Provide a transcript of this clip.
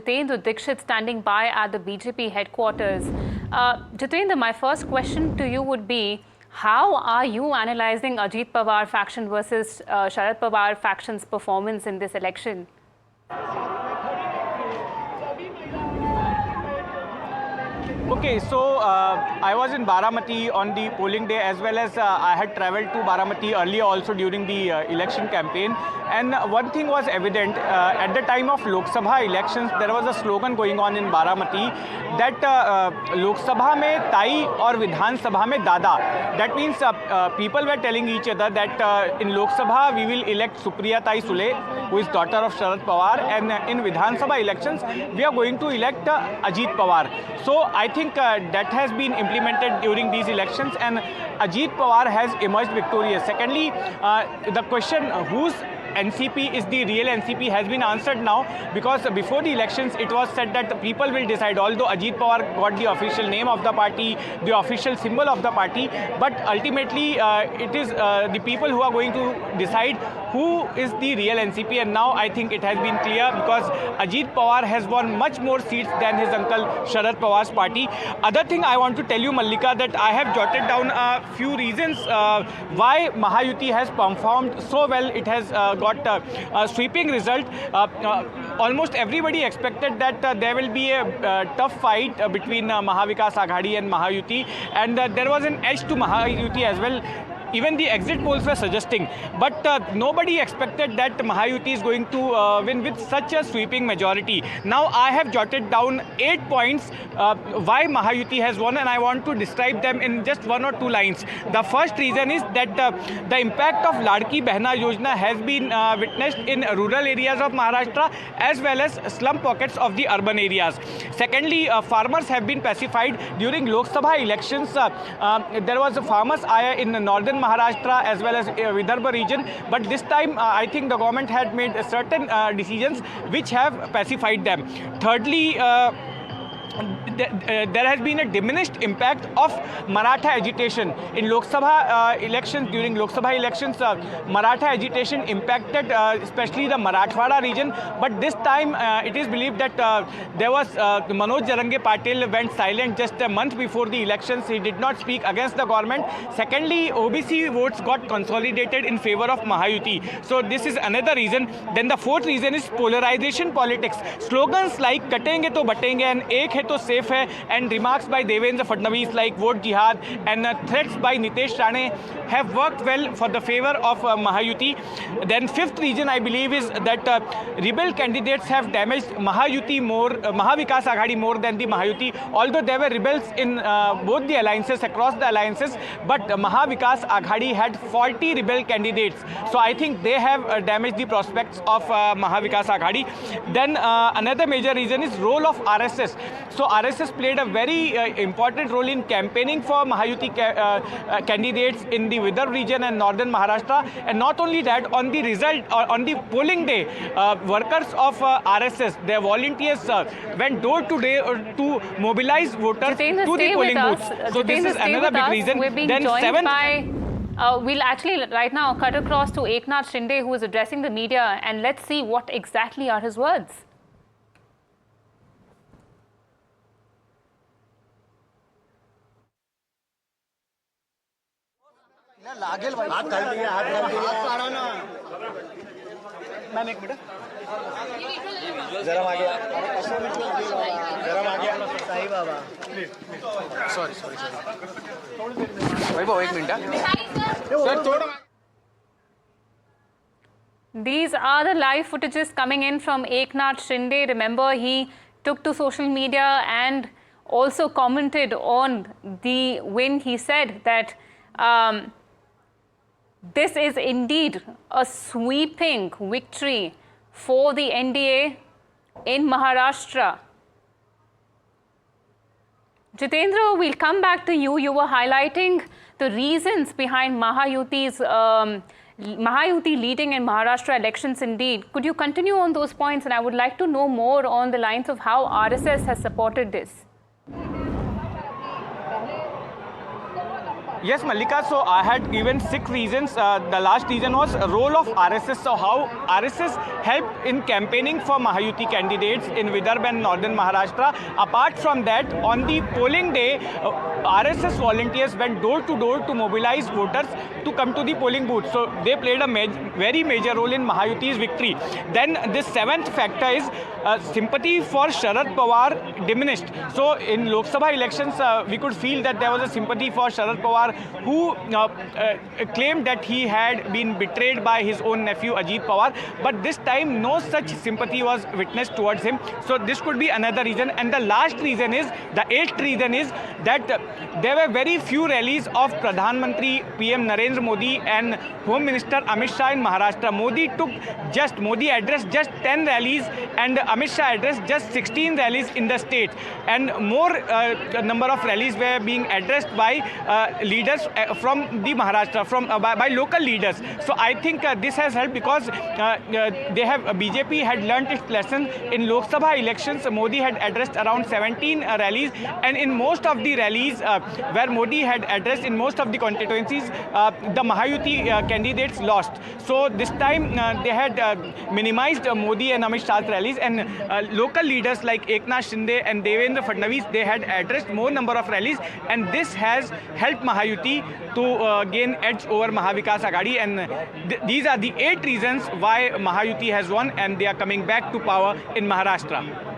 Jitendra Dixit standing by at the BJP headquarters. Jitendra, my first question to you would be, how are you analyzing Ajit Pawar faction versus Sharad Pawar faction's performance in this election? Okay, so I was in Baramati on the polling day, as well as I had travelled to Baramati earlier also during the election campaign. And one thing was evident, at the time of Lok Sabha elections, there was a slogan going on in Baramati that Lok Sabha mein Tai aur Vidhan Sabha mein Dada. That means people were telling each other that in Lok Sabha we will elect Supriya Tai Sule, who is daughter of Sharad Pawar, and in Vidhan Sabha elections we are going to elect Ajit Pawar. So I think that has been implemented during these elections, and Ajit Pawar has emerged victorious. Secondly, the question whose NCP is the real NCP has been answered now, because before the elections it was said that the people will decide, although Ajit Pawar got the official name of the party, the official symbol of the party, but ultimately it is the people who are going to decide who is the real NCP. And now I think it has been clear, because Ajit Pawar has won much more seats than his uncle Sharad Pawar's party. Other thing I want to tell you, Mallika, that I have jotted down a few reasons why Mahayuti has performed so well. It has got a sweeping result. Almost everybody expected that there will be a tough fight between Mahavikas Aghadi and Mahayuti, and there was an edge to Mahayuti as well. Even the exit polls were suggesting, but nobody expected that Mahayuti is going to win with such a sweeping majority. Now I have jotted down 8 points why Mahayuti has won, and I want to describe them in just 1 or 2 lines. The first reason is that the impact of Ladki Behna Yojana has been witnessed in rural areas of Maharashtra as well as slum pockets of the urban areas. Secondly, farmers have been pacified during Lok Sabha elections. There was a farmers' ire in northern Maharashtra as well as Vidarbha region, but this time I think the government had made certain decisions which have pacified them. Thirdly, there has been a diminished impact of Maratha agitation in Lok Sabha elections. During Lok Sabha elections, Maratha agitation impacted especially the Marathwada region, but this time it is believed that there was Manoj Jarange Patil went silent just a month before the elections. He did not speak against the government. Secondly, OBC votes got consolidated in favor of Mahayuti. So this is another reason. Then the fourth reason is polarization politics. Slogans like "Katenge to batenge" and "Ek hai to safe hai," and remarks by Devendra Fadnavis like "vote jihad" and threats by Nitesh Rane have worked well for the favor of Mahayuti. Then fifth reason I believe is that rebel candidates have damaged Mahayuti more, Mahavikas Aghadi more than the Mahayuti. Although there were rebels in both the alliances, across the alliances, but Mahavikas Aghadi had 40 rebel candidates. So I think they have damaged the prospects of Mahavikas Aghadi. Then another major reason is role of RSS. So RSS played a very important role in campaigning for Mahayuti candidates in the Vidarbha region and northern Maharashtra. And not only that, on the result, on the polling day, workers of RSS, their volunteers went door to door to mobilize voters Jitendra, to the polling booths. So this is another big reason. We're being Then joined seventh. by, we'll actually right now cut across to Eknath Shinde, who is addressing the media, and let's see what exactly are his words. हाथ डाल दिया, हाथ डाल दिया। Ma'am एक minute, जरा आ गया, जरा आ गया, Sai Baba, sorry sorry sorry, वैभव एक मिनट सर, थोड़ा। These are the live footages coming in from Eknath Shinde. Remember, he took to social media and also commented on the win. He said that this is indeed a sweeping victory for the NDA in Maharashtra. Jitendra, we'll come back to you. You were highlighting the reasons behind Mahayuti's Mahayuti leading in Maharashtra elections indeed. Could you continue on those points? And I would like to know more on the lines of how RSS has supported this. Yes, Mallika. So I had given 6 reasons. The last reason was role of RSS. So how RSS helped in campaigning for Mahayuti candidates in Vidarbha and Northern Maharashtra. Apart from that, on the polling day, RSS volunteers went door to door to mobilize voters to come to the polling booth. So they played a very major role in Mahayuti's victory. Then the 7th factor is sympathy for Sharad Pawar diminished. So in Lok Sabha elections, we could feel that there was a sympathy for Sharad Pawar, who claimed that he had been betrayed by his own nephew Ajit Pawar. But this time, no such sympathy was witnessed towards him. So this could be another reason. And the last reason is, the 8th reason is that there were very few rallies of Pradhan Mantri PM Narendra Modi and Home Minister Amit Shah in Maharashtra. Modi addressed just 10 rallies and Amit Shah addressed just 16 rallies in the state. And more number of rallies were being addressed by leaders from the Maharashtra, by local leaders. So I think this has helped, because BJP had learnt its lesson. In Lok Sabha elections, Modi had addressed around 17 rallies, and in most of the rallies where Modi had addressed, in most of the constituencies, the Mahayuti candidates lost. So this time they had minimized Modi and Amit Shah's rallies, and local leaders like Eknath Shinde and Devendra Fadnavis, they had addressed more number of rallies, and this has helped Mahayuti to gain edge over Mahavikas Aghadi. And these are the 8 reasons why Mahayuti has won, and they are coming back to power in Maharashtra.